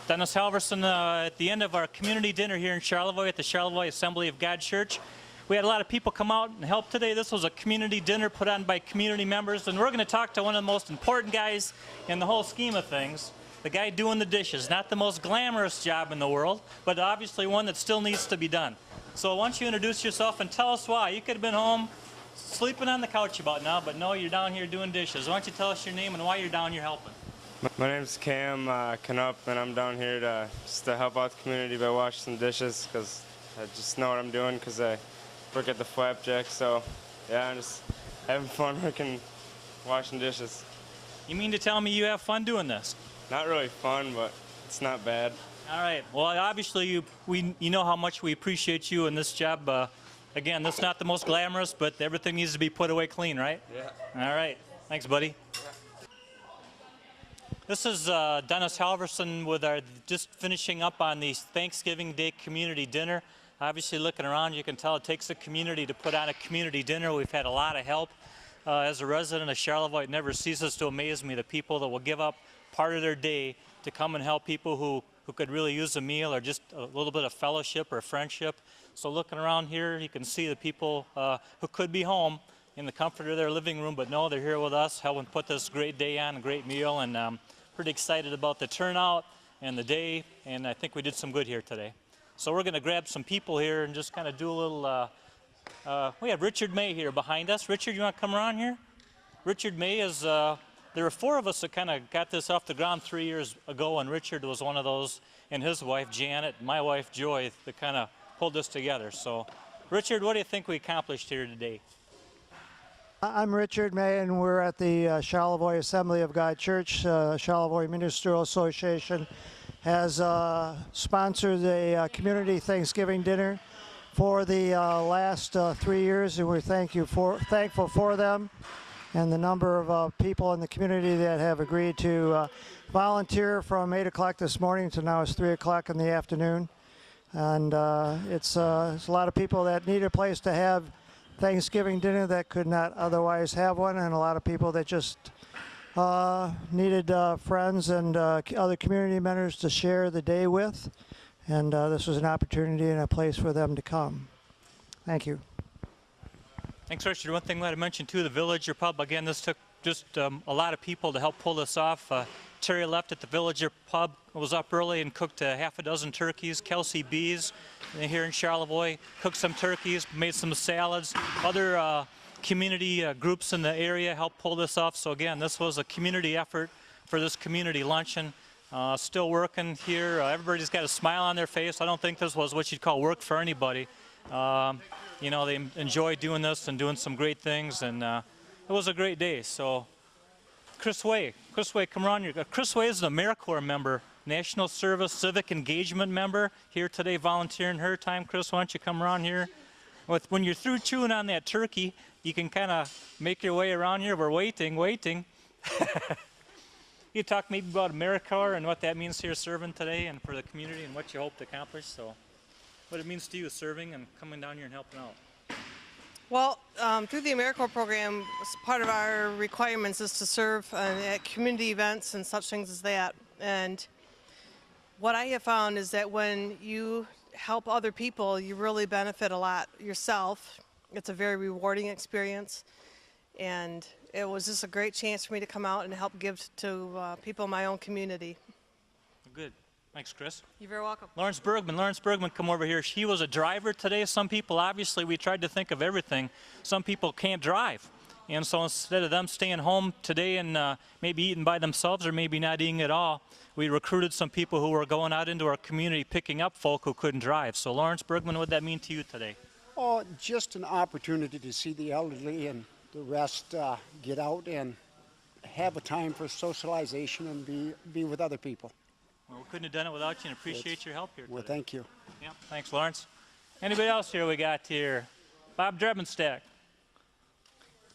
Dennis Halverson at the end of our community dinner here in Charlevoix at the Charlevoix Assembly of God Church. We had a lot of people come out and help today. This was a community dinner put on by community members, and we're going to talk to one of the most important guys in the whole scheme of things, the guy doing the dishes. Not the most glamorous job in the world, but obviously one that still needs to be done. So why don't you introduce yourself and tell us why. You could have been home sleeping on the couch about now, but no, you're down here doing dishes. Why don't you tell us your name and why you're down here helping? My name's Cam Canup, and I'm down here just to help out the community by washing some dishes, because I just know what I'm doing because I work at the Flapjack. So yeah, I'm just having fun working, washing dishes. You mean to tell me you have fun doing this? Not really fun, but it's not bad. All right. Well, obviously you know how much we appreciate you in this job. Again, this is not the most glamorous, but everything needs to be put away clean, right? Yeah. All right. Thanks, buddy. Yeah. This is Dennis Halverson with our just finishing up on the Thanksgiving Day community dinner. Obviously, looking around, you can tell it takes a community to put on a community dinner. We've had a lot of help. As a resident of Charlevoix, it never ceases to amaze me, the people that will give up part of their day to come and help people who could really use a meal or just a little bit of fellowship or friendship. So looking around here, you can see the people who could be home in the comfort of their living room, but no, they're here with us, helping put this great day on, a great meal, and pretty excited about the turnout and the day, and I think we did some good here today. So we're going to grab some people here and just kind of do a little, we have Richard May here behind us. Richard, you want to come around here? Richard May is, there were 4 of us that kind of got this off the ground 3 years ago, and Richard was one of those, and his wife Janet, my wife Joy, that kind of pulled this together. So Richard, what do you think we accomplished here today? I'm Richard May, and we're at the Charlevoix Assembly of God Church. Charlevoix Ministerial Association has sponsored a community Thanksgiving dinner for the last 3 years, and we're thankful for them and the number of people in the community that have agreed to volunteer from 8 o'clock this morning to now it's 3 o'clock in the afternoon. And it's a lot of people that need a place to have Thanksgiving dinner that could not otherwise have one, and a lot of people that just needed friends and other community members to share the day with, and this was an opportunity and a place for them to come. Thank you. Thanks, Richard. One thing I wanted to mention too, the Villager Pub, again, this took just a lot of people to help pull this off. Terry left at the Villager Pub, was up early and cooked half a dozen turkeys. Kelsey Bees here in Charlevoix cooked some turkeys, made some salads. Other community groups in the area helped pull this off. So again, this was a community effort for this community luncheon. Still working here. Everybody's got a smile on their face. I don't think this was what you'd call work for anybody. You know, they enjoy doing this and doing some great things, and it was a great day. So Chris Way, come around here. Chris Way is an AmeriCorps member, National Service Civic Engagement member, here today volunteering her time. Chris, why don't you come around here? When you're through chewing on that turkey, you can kind of make your way around here. We're waiting. You talk maybe about AmeriCorps and what that means here serving today and for the community and what you hope to accomplish. So what it means to you serving and coming down here and helping out. Well, through the AmeriCorps program, part of our requirements is to serve at community events and such things as that. And what I have found is that when you help other people, you really benefit a lot yourself. It's a very rewarding experience. And it was just a great chance for me to come out and help give to people in my own community. Good. Thanks, Chris. You're very welcome. Lawrence Bergman, come over here. He was a driver today. Some people, obviously, we tried to think of everything. Some people can't drive. And so instead of them staying home today and maybe eating by themselves or maybe not eating at all, we recruited some people who were going out into our community picking up folk who couldn't drive. So Lawrence Bergman, what did that mean to you today? Oh, just an opportunity to see the elderly and the rest get out and have a time for socialization and be with other people. Well, we couldn't have done it without you and appreciate your help here today. Well, thank you. Yeah, thanks, Lawrence. Anybody else here we got here? Bob Drebenstack.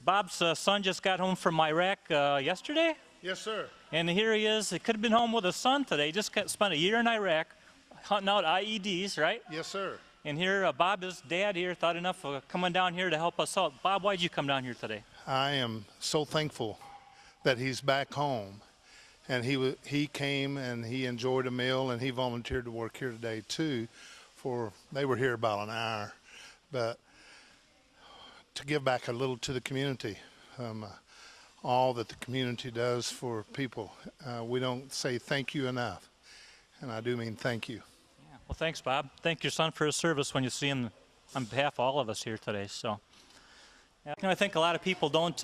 Bob's son just got home from Iraq yesterday? Yes, sir. And here he is. He could have been home with his son today. He just spent a year in Iraq hunting out IEDs, right? Yes, sir. And here, Bob, his dad here, thought enough of coming down here to help us out. Bob, why did you come down here today? I am so thankful that he's back home. and he came and he enjoyed a meal, and he volunteered to work here today too. They were here about an hour, but to give back a little to the community, all that the community does for people, we don't say thank you enough, and I do mean thank you. Yeah. Well, thanks, Bob. Thank your son for his service when you see him on behalf of all of us here today. So. I think a lot of people don't,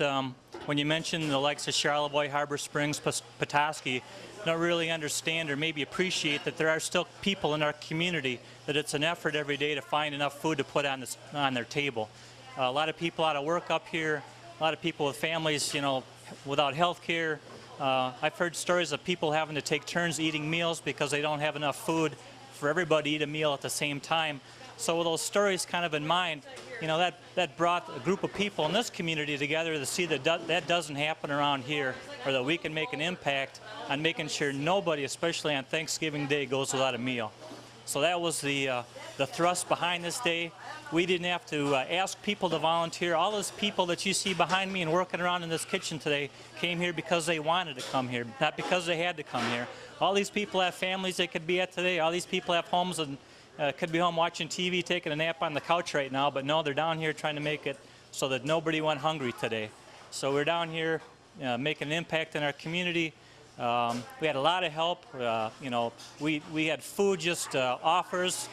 when you mention the likes of Charlevoix, Harbor Springs, Petoskey, don't really understand or maybe appreciate that there are still people in our community that it's an effort every day to find enough food to put on their table. A lot of people out of work up here, a lot of people with families, without health care. I've heard stories of people having to take turns eating meals because they don't have enough food for everybody to eat a meal at the same time. So with those stories kind of in mind, that brought a group of people in this community together to see that that doesn't happen around here, or that we can make an impact on making sure nobody, especially on Thanksgiving Day, goes without a meal. So that was the thrust behind this day. We didn't have to ask people to volunteer. All those people that you see behind me and working around in this kitchen today came here because they wanted to come here, not because they had to come here. All these people have families they could be at today. All these people have homes and could be home watching TV, taking a nap on the couch right now, but no, they're down here trying to make it so that nobody went hungry today. So we're down here making an impact in our community. We had a lot of help. We had food just offers,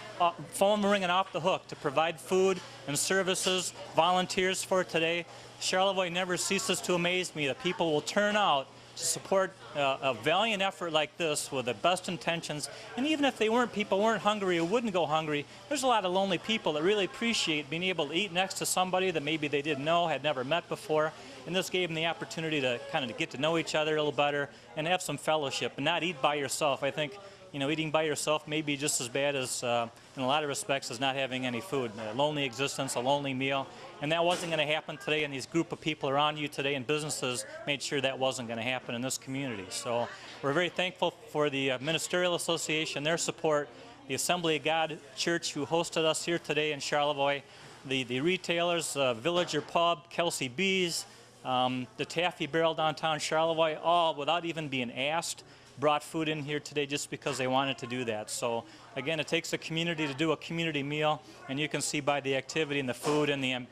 phone ringing off the hook to provide food and services, volunteers for today. Charlevoix never ceases to amaze me that people will turn out to support a valiant effort like this with the best intentions. And even if people weren't hungry or wouldn't go hungry, there's a lot of lonely people that really appreciate being able to eat next to somebody that maybe they didn't know, had never met before. And this gave them the opportunity to kind of get to know each other a little better and have some fellowship and not eat by yourself. I think eating by yourself may be just as bad as, in a lot of respects, as not having any food. A lonely existence, a lonely meal. And that wasn't going to happen today, and these group of people around you today and businesses made sure that wasn't going to happen in this community. So we're very thankful for the Ministerial Association, their support, the Assembly of God Church who hosted us here today in Charlevoix, the retailers, Villager Pub, Kelsey Bees, the Taffy Barrel downtown Charlevoix, all without even being asked, brought food in here today just because they wanted to do that. So again, it takes a community to do a community meal, and you can see by the activity and the food and the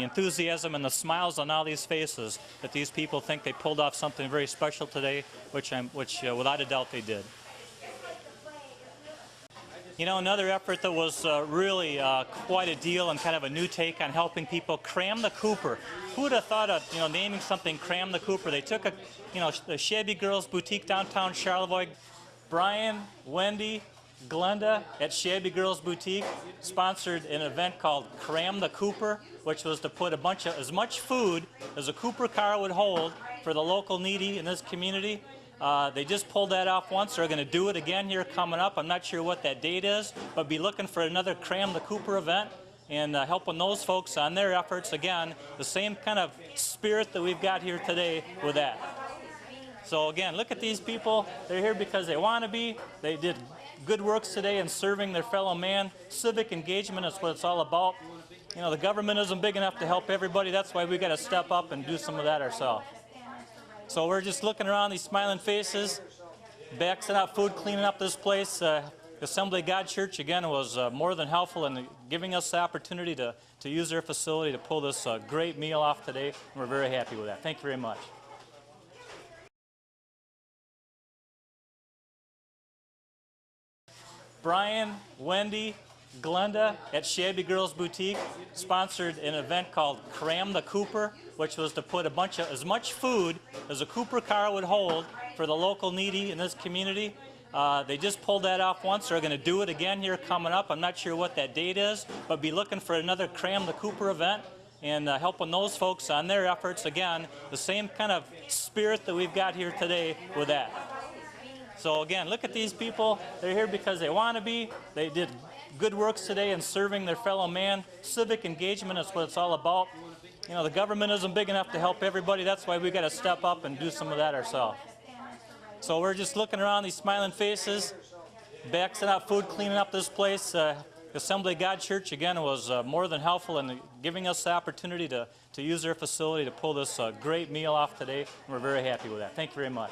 enthusiasm and the smiles on all these faces that these people think they pulled off something very special today, which without a doubt they did. Another effort that was really quite a deal and kind of a new take on helping people, Cram the Cooper. Who would have thought of naming something Cram the Cooper? They took the Shabby Girls Boutique downtown Charlevoix. Brian, Wendy, Glenda at Shabby Girls Boutique sponsored an event called Cram the Cooper, which was to put as much food as a Cooper car would hold for the local needy in this community. They just pulled that off once. They're going to do it again here coming up. I'm not sure what that date is, but be looking for another Cram the Cooper event and helping those folks on their efforts. Again, the same kind of spirit that we've got here today with that. So again, look at these people. They're here because they want to be. They did good works today in serving their fellow man. Civic engagement is what it's all about. The government isn't big enough to help everybody. That's why we got to step up and do some of that ourselves. So we're just looking around these smiling faces, backing out food, cleaning up this place. Assembly of God Church, again, was more than helpful in giving us the opportunity to use their facility to pull this great meal off today. And we're very happy with that. Thank you very much. Brian, Wendy, Glenda at Shabby Girls Boutique sponsored an event called Cram the Cooper, which was to put as much food as a Cooper car would hold for the local needy in this community. They just pulled that off once. They're going to do it again here coming up. I'm not sure what that date is, but be looking for another Cram the Cooper event and helping those folks on their efforts. Again, the same kind of spirit that we've got here today with that. So again, look at these people. They're here because they want to be. They did good works today in serving their fellow man. Civic engagement is what it's all about. The government isn't big enough to help everybody. That's why we got to step up and do some of that ourselves. So we're just looking around these smiling faces, backing out food, cleaning up this place. Assembly of God Church, again, was more than helpful in giving us the opportunity to use their facility to pull this great meal off today. And we're very happy with that. Thank you very much.